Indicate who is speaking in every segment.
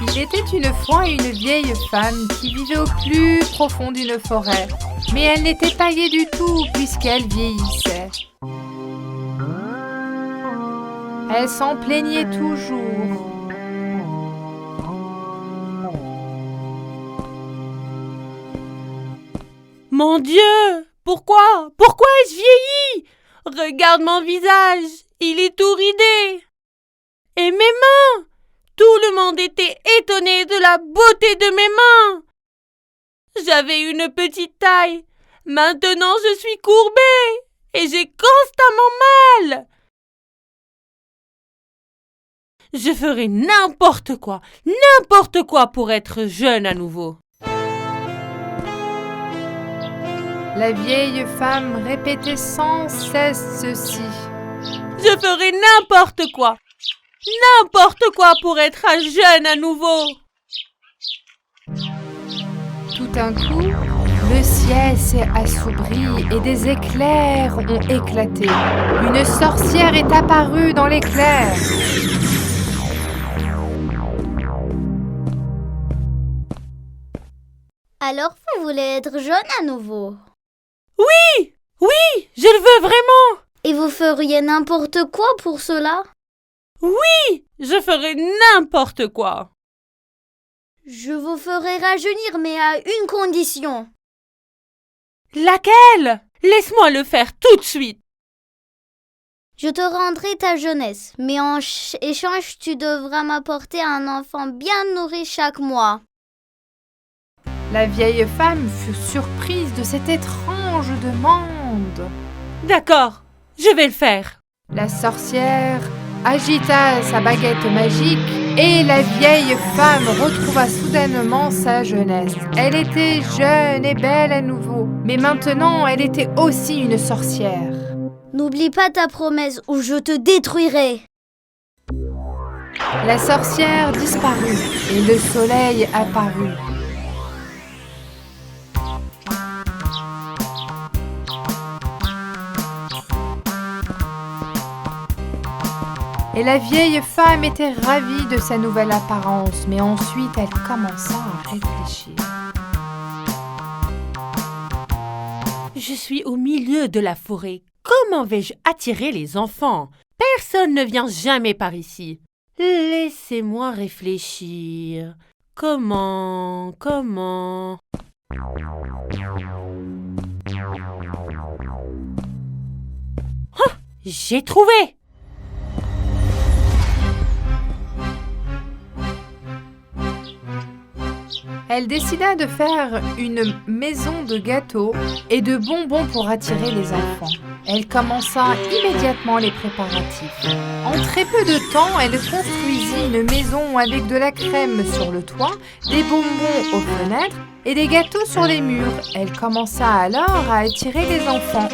Speaker 1: Il était une fois une vieille femme qui vivait au plus profond d'une forêt. Mais elle n'était pas gaie du tout puisqu'elle vieillissait. Elle s'en plaignait toujours.
Speaker 2: Mon Dieu! Pourquoi? Pourquoi ai-je vieilli? Regarde mon visage, il est tout ridé. Et mes mains! Tout le monde était étonné de la beauté de mes mains. J'avais une petite taille. Maintenant je suis courbée et j'ai constamment mal. Je ferai n'importe quoi pour être jeune à nouveau.
Speaker 1: La vieille femme répétait sans cesse ceci.
Speaker 2: Je ferai n'importe quoi pour être jeune à nouveau.
Speaker 1: Tout d'un coup, le ciel s'est assombri et des éclairs ont éclaté. Une sorcière est apparue dans l'éclair.
Speaker 3: Alors vous voulez être jeune à nouveau?
Speaker 2: Oui, je le veux vraiment.
Speaker 3: Et vous feriez n'importe quoi pour cela?
Speaker 2: Oui, je ferai n'importe quoi.
Speaker 3: Je vous ferai rajeunir, mais à une condition.
Speaker 2: Laquelle? Laisse-moi le faire tout de suite.
Speaker 3: Je te rendrai ta jeunesse, mais en échange, tu devras m'apporter un enfant bien nourri chaque mois.
Speaker 1: La vieille femme fut surprise de cette étrange demande.
Speaker 2: D'accord, je vais le faire.
Speaker 1: La sorcière agita sa baguette magique et la vieille femme retrouva soudainement sa jeunesse. Elle était jeune et belle à nouveau, mais maintenant elle était aussi une sorcière.
Speaker 3: N'oublie pas ta promesse ou je te détruirai.
Speaker 1: La sorcière disparut et le soleil apparut. Et la vieille femme était ravie de sa nouvelle apparence, mais ensuite elle commença à réfléchir.
Speaker 2: Je suis au milieu de la forêt. Comment vais-je attirer les enfants? Personne ne vient jamais par ici. Laissez-moi réfléchir. Comment? Ah, j'ai trouvé!
Speaker 1: Elle décida de faire une maison de gâteaux et de bonbons pour attirer les enfants. Elle commença immédiatement les préparatifs. En très peu de temps, elle construisit une maison avec de la crème sur le toit, des bonbons aux fenêtres et des gâteaux sur les murs. Elle commença alors à attirer les enfants.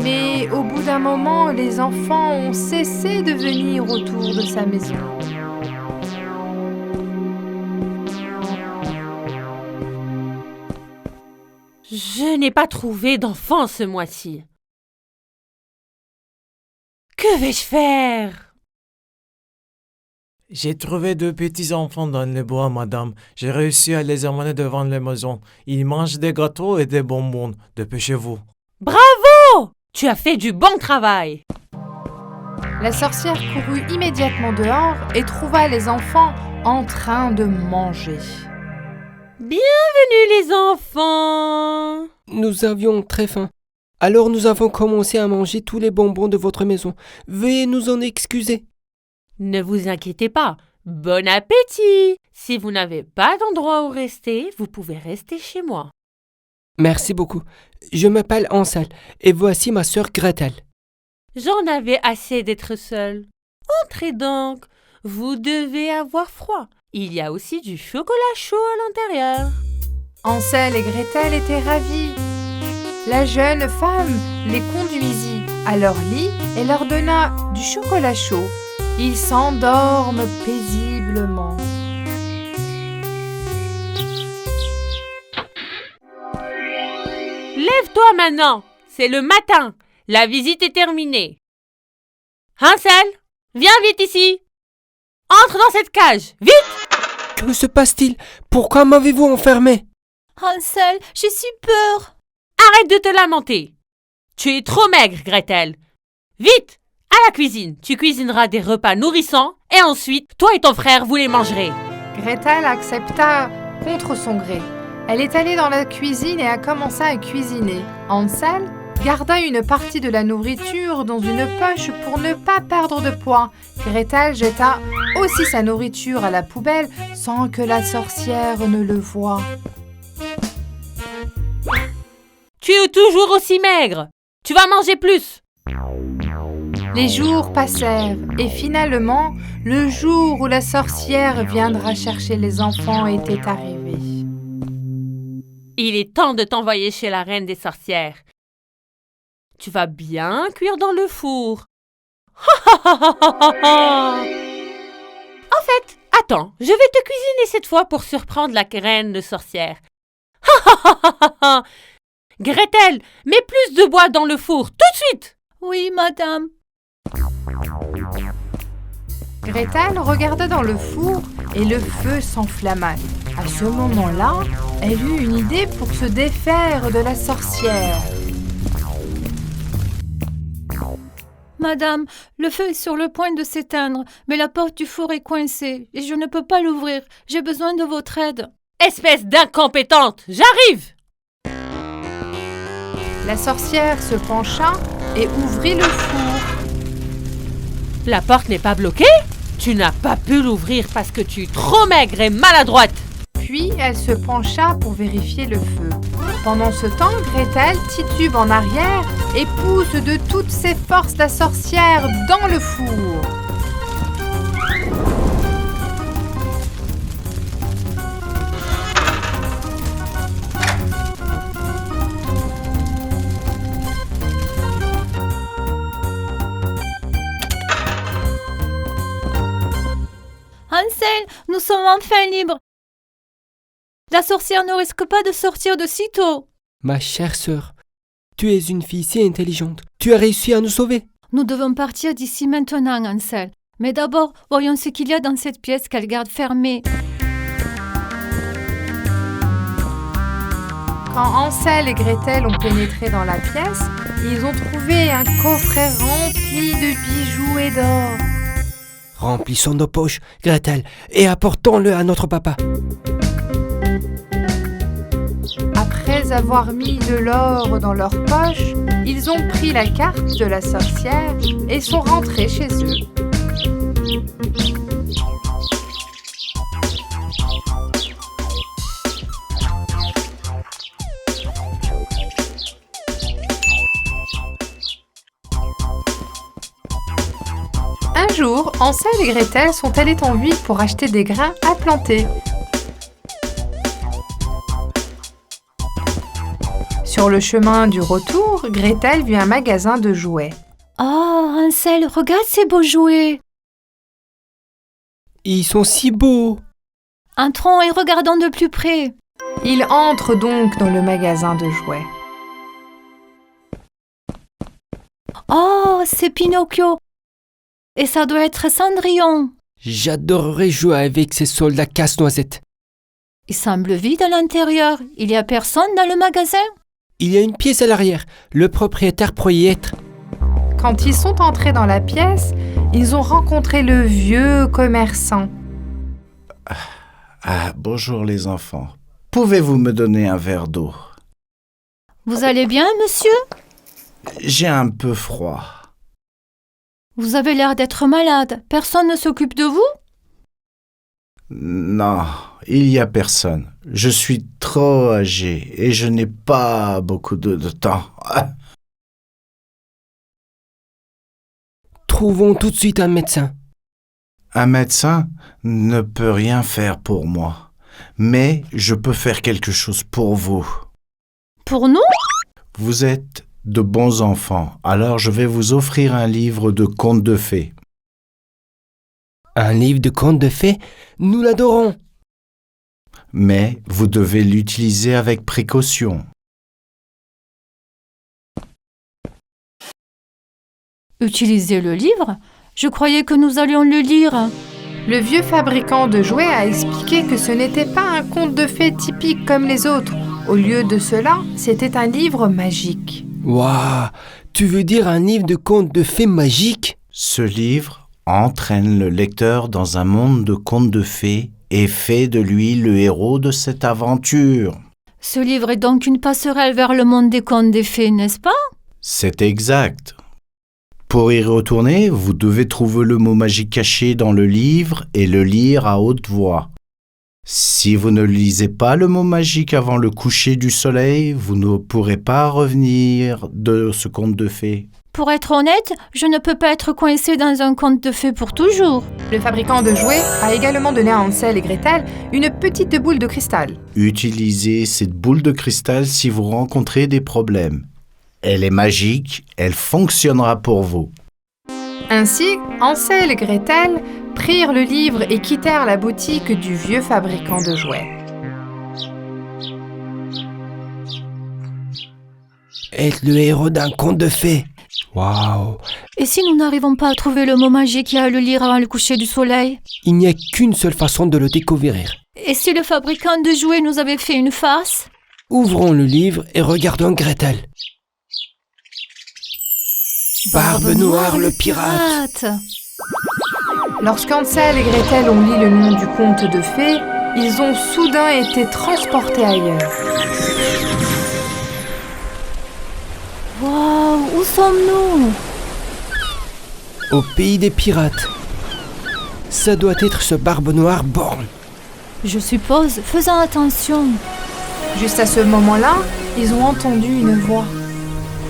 Speaker 1: Mais au bout d'un moment, les enfants ont cessé de venir autour de sa maison.
Speaker 2: Je n'ai pas trouvé d'enfants ce mois-ci. Que vais-je faire?
Speaker 4: J'ai trouvé 2 petits-enfants dans le bois, madame. J'ai réussi à les emmener devant la maison. Ils mangent des gâteaux et des bonbons. Dépêchez-vous.
Speaker 2: Bravo! Tu as fait du bon travail.
Speaker 1: La sorcière courut immédiatement dehors et trouva les enfants en train de manger.
Speaker 2: Bienvenue les enfants.
Speaker 5: Nous avions très faim. Alors nous avons commencé à manger tous les bonbons de votre maison. Veuillez nous en excuser.
Speaker 2: Ne vous inquiétez pas. Bon appétit. Si vous n'avez pas d'endroit où rester, vous pouvez rester chez moi.
Speaker 5: Merci beaucoup. Je m'appelle Ansel et voici ma sœur Gretel.
Speaker 2: J'en avais assez d'être seule. Entrez donc. Vous devez avoir froid. Il y a aussi du chocolat chaud à l'intérieur.
Speaker 1: Ansel et Gretel étaient ravis. la jeune femme les conduisit à leur lit et leur donna du chocolat chaud. Ils s'endorment paisiblement.
Speaker 2: Lève-toi maintenant, c'est le matin. La visite est terminée. Hansel, viens vite ici. Entre dans cette cage, vite!
Speaker 5: Que se passe-t-il? Pourquoi m'avez-vous enfermé?
Speaker 6: Hansel, j'ai si peur.
Speaker 2: Arrête de te lamenter. Tu es trop maigre, Gretel. Vite, à la cuisine. Tu cuisineras des repas nourrissants et ensuite, toi et ton frère, vous les mangerez.
Speaker 1: Gretel accepta contre son gré. Elle est allée dans la cuisine et a commencé à cuisiner. Hansel garda une partie de la nourriture dans une poche pour ne pas perdre de poids. Gretel jeta aussi sa nourriture à la poubelle sans que la sorcière ne le voie.
Speaker 2: Tu es toujours aussi maigre. Tu vas manger plus.
Speaker 1: Les jours passèrent et finalement, le jour où la sorcière viendra chercher les enfants était arrivé.
Speaker 2: Il est temps de t'envoyer chez la reine des sorcières. Tu vas bien cuire dans le four. En fait, attends, je vais te cuisiner cette fois pour surprendre la reine de sorcières. Gretel, mets plus de bois dans le four, tout de suite.
Speaker 6: Oui, madame.
Speaker 1: Gretel regarda dans le four et le feu s'enflamma. À ce moment-là, elle eut une idée pour se défaire de la sorcière.
Speaker 6: Madame, le feu est sur le point de s'éteindre, mais la porte du four est coincée et je ne peux pas l'ouvrir. J'ai besoin de votre aide.
Speaker 2: Espèce d'incompétente, j'arrive.
Speaker 1: La sorcière se pencha et ouvrit le four.
Speaker 2: La porte n'est pas bloquée? Tu n'as pas pu l'ouvrir parce que tu es trop maigre et maladroite.
Speaker 1: Puis elle se pencha pour vérifier le feu. Pendant ce temps, Gretel titube en arrière et pousse de toutes ses forces la sorcière dans le four.
Speaker 6: Hansel, nous sommes enfin libres. La sorcière ne risque pas de sortir de sitôt.
Speaker 5: Ma chère sœur, tu es une fille si intelligente. Tu as réussi à nous sauver.
Speaker 6: Nous devons partir d'ici maintenant, Hansel. Mais d'abord, voyons ce qu'il y a dans cette pièce qu'elle garde fermée.
Speaker 1: Quand Hansel et Gretel ont pénétré dans la pièce, ils ont trouvé un coffret rempli de bijoux et d'or.
Speaker 5: Remplissons nos poches, Gretel, et apportons-le à notre papa.
Speaker 1: Après avoir mis de l'or dans leur poche, ils ont pris la carte de la sorcière et sont rentrés chez eux. Un jour, Hansel et Gretel sont allés en ville pour acheter des grains à planter. Sur le chemin du retour, Gretel vit un magasin de jouets.
Speaker 6: Oh, Hansel, regarde ces beaux jouets.
Speaker 5: Ils sont si beaux.
Speaker 6: Entrons et regardons de plus près.
Speaker 1: Il entre donc dans le magasin de jouets.
Speaker 6: Oh, c'est Pinocchio. Et ça doit être Cendrillon.
Speaker 5: J'adorerais jouer avec ces soldats casse-noisettes.
Speaker 6: Il semble vide à l'intérieur. Il y a personne dans le magasin.
Speaker 5: Il y a une pièce à l'arrière. Le propriétaire pourrait y être.
Speaker 1: Quand ils sont entrés dans la pièce, ils ont rencontré le vieux commerçant.
Speaker 7: Bonjour les enfants. Pouvez-vous me donner un verre d'eau?
Speaker 6: Vous allez bien, monsieur?
Speaker 7: J'ai un peu froid.
Speaker 6: Vous avez l'air d'être malade. Personne ne s'occupe de vous?
Speaker 7: Non, il n'y a personne. Je suis trop âgé et je n'ai pas beaucoup de temps.
Speaker 5: Trouvons tout de suite un médecin.
Speaker 7: Un médecin ne peut rien faire pour moi, mais je peux faire quelque chose pour vous.
Speaker 6: Pour nous?
Speaker 7: Vous êtes de bons enfants, alors je vais vous offrir un livre de contes de fées.
Speaker 5: Un livre de contes de fées? Nous l'adorons.
Speaker 7: Mais vous devez l'utiliser avec précaution.
Speaker 6: Utiliser le livre? Je croyais que nous allions le lire.
Speaker 1: Le vieux fabricant de jouets a expliqué que ce n'était pas un conte de fées typique comme les autres. Au lieu de cela, c'était un livre magique.
Speaker 5: Waouh! Tu veux dire un livre de contes de fées magique?
Speaker 7: Ce livre entraîne le lecteur dans un monde de contes de fées et fait de lui le héros de cette aventure.
Speaker 6: Ce livre est donc une passerelle vers le monde des contes des fées, n'est-ce pas?
Speaker 7: C'est exact. Pour y retourner, vous devez trouver le mot magique caché dans le livre et le lire à haute voix. Si vous ne lisez pas le mot magique avant le coucher du soleil, vous ne pourrez pas revenir de ce conte de fées.
Speaker 6: Pour être honnête, je ne peux pas être coincé dans un conte de fées pour toujours.
Speaker 1: Le fabricant de jouets a également donné à Hansel et Gretel une petite boule de cristal.
Speaker 7: Utilisez cette boule de cristal si vous rencontrez des problèmes. Elle est magique, elle fonctionnera pour vous.
Speaker 1: Ainsi, Hansel et Gretel prirent le livre et quittèrent la boutique du vieux fabricant de jouets.
Speaker 5: Être le héros d'un conte de fées. Waouh!
Speaker 6: Et si nous n'arrivons pas à trouver le mot magique et à le lire avant le coucher du soleil?
Speaker 5: Il n'y a qu'une seule façon de le découvrir.
Speaker 6: Et si le fabricant de jouets nous avait fait une farce?
Speaker 5: Ouvrons le livre et regardons Gretel. Barbe Noire le pirate.
Speaker 1: Lorsqu'Hansel et Gretel ont lu le nom du conte de fées, ils ont soudain été transportés ailleurs.
Speaker 6: Waouh, où sommes-nous?
Speaker 5: Au pays des pirates. Ça doit être ce Barbe Noire borgne.
Speaker 6: Je suppose, faisons attention.
Speaker 1: Juste à ce moment-là, ils ont entendu une voix.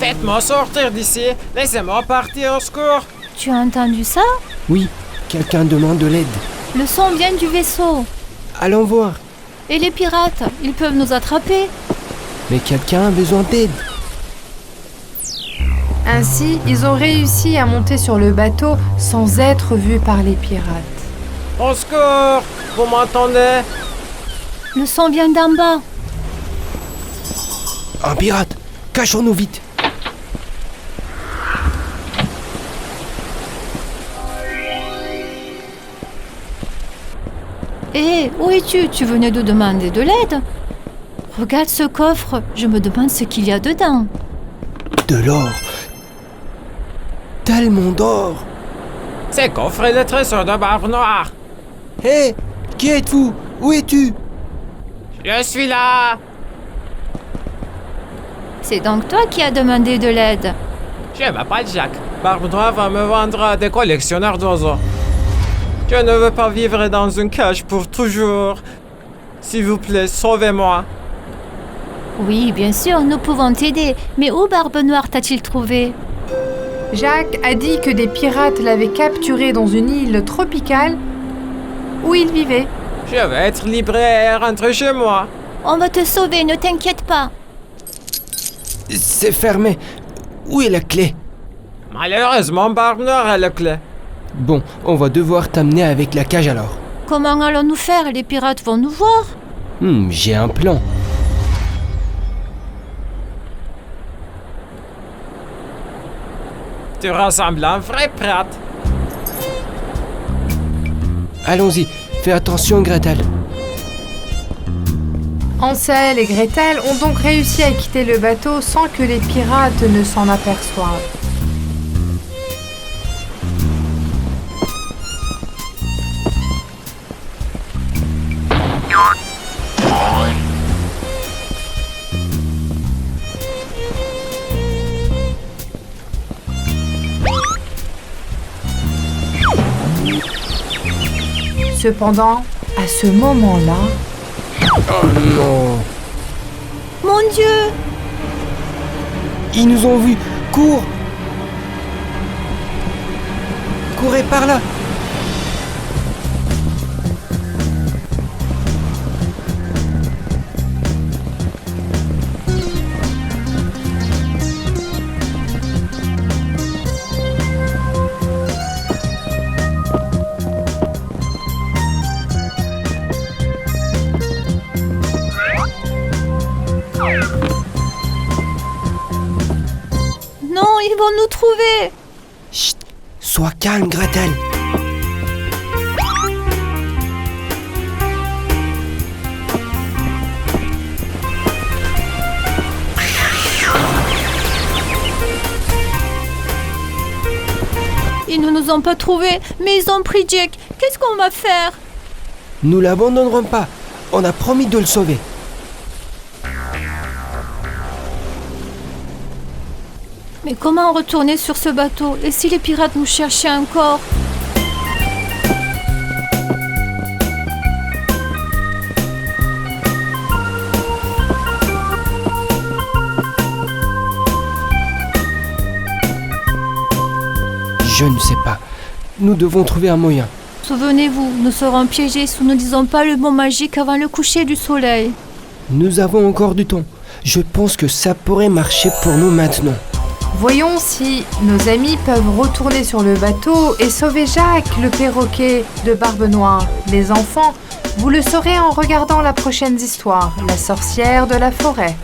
Speaker 4: Faites-moi sortir d'ici. Laissez-moi partir au secours.
Speaker 6: Tu as entendu ça?
Speaker 5: Oui, quelqu'un demande de l'aide.
Speaker 6: Le son vient du vaisseau.
Speaker 5: Allons voir.
Speaker 6: Et les pirates, ils peuvent nous attraper.
Speaker 5: Mais quelqu'un a besoin d'aide.
Speaker 1: Ainsi, ils ont réussi à monter sur le bateau sans être vus par les pirates.
Speaker 4: Au secours. Vous m'entendez?
Speaker 6: Le son vient d'en bas.
Speaker 5: Un pirate. Cachons-nous vite.
Speaker 6: Hé, où es-tu? Tu venais de demander de l'aide? Regarde ce coffre, je me demande ce qu'il y a dedans.
Speaker 5: De l'or. Tellement d'or.
Speaker 4: C'est coffre et le trésor de Barbe Noire.
Speaker 5: Hé, qui êtes-vous? Où es-tu?
Speaker 4: Je suis là.
Speaker 6: C'est donc toi qui as demandé de l'aide.
Speaker 4: Je m'appelle Jacques. Barbe Noire va me vendre à des collectionneurs d'oiseaux. Je ne veux pas vivre dans une cage pour toujours. S'il vous plaît, sauvez-moi.
Speaker 6: Oui, bien sûr, nous pouvons t'aider. Mais où Barbe Noire t'a-t-il trouvé?
Speaker 1: Jacques a dit que des pirates l'avaient capturé dans une île tropicale où il vivait.
Speaker 4: Je vais être libre et rentrer chez moi.
Speaker 6: On va te sauver, ne t'inquiète pas.
Speaker 5: C'est fermé. Où est la clé?
Speaker 4: Malheureusement, Barbe Noire a la clé.
Speaker 5: Bon, on va devoir t'amener avec la cage alors.
Speaker 6: Comment allons-nous faire? Les pirates vont nous voir.
Speaker 5: J'ai un plan.
Speaker 4: Tu ressembles à un vrai pirate.
Speaker 5: Allons-y, fais attention Gretel.
Speaker 1: Hansel et Gretel ont donc réussi à quitter le bateau sans que les pirates ne s'en aperçoivent. Cependant, à ce moment-là,
Speaker 5: Oh non.
Speaker 6: Mon Dieu!
Speaker 5: Ils nous ont vus. Cours. Courez par là.
Speaker 6: Non, ils vont nous trouver.
Speaker 5: Chut, sois calme, Gretel.
Speaker 6: Ils ne nous ont pas trouvés, mais ils ont pris Jack. Qu'est-ce qu'on va faire?
Speaker 5: Nous l'abandonnerons pas. On a promis de le sauver.
Speaker 6: Mais comment retourner sur ce bateau? Et si les pirates nous cherchaient encore?
Speaker 5: Je ne sais pas. Nous devons trouver un moyen.
Speaker 6: Souvenez-vous, nous serons piégés si nous ne disons pas le mot magique avant le coucher du soleil.
Speaker 5: Nous avons encore du temps. Je pense que ça pourrait marcher pour nous maintenant.
Speaker 1: Voyons si nos amis peuvent retourner sur le bateau et sauver Jacques, le perroquet de Barbe Noire. Les enfants, vous le saurez en regardant la prochaine histoire, La sorcière de la forêt.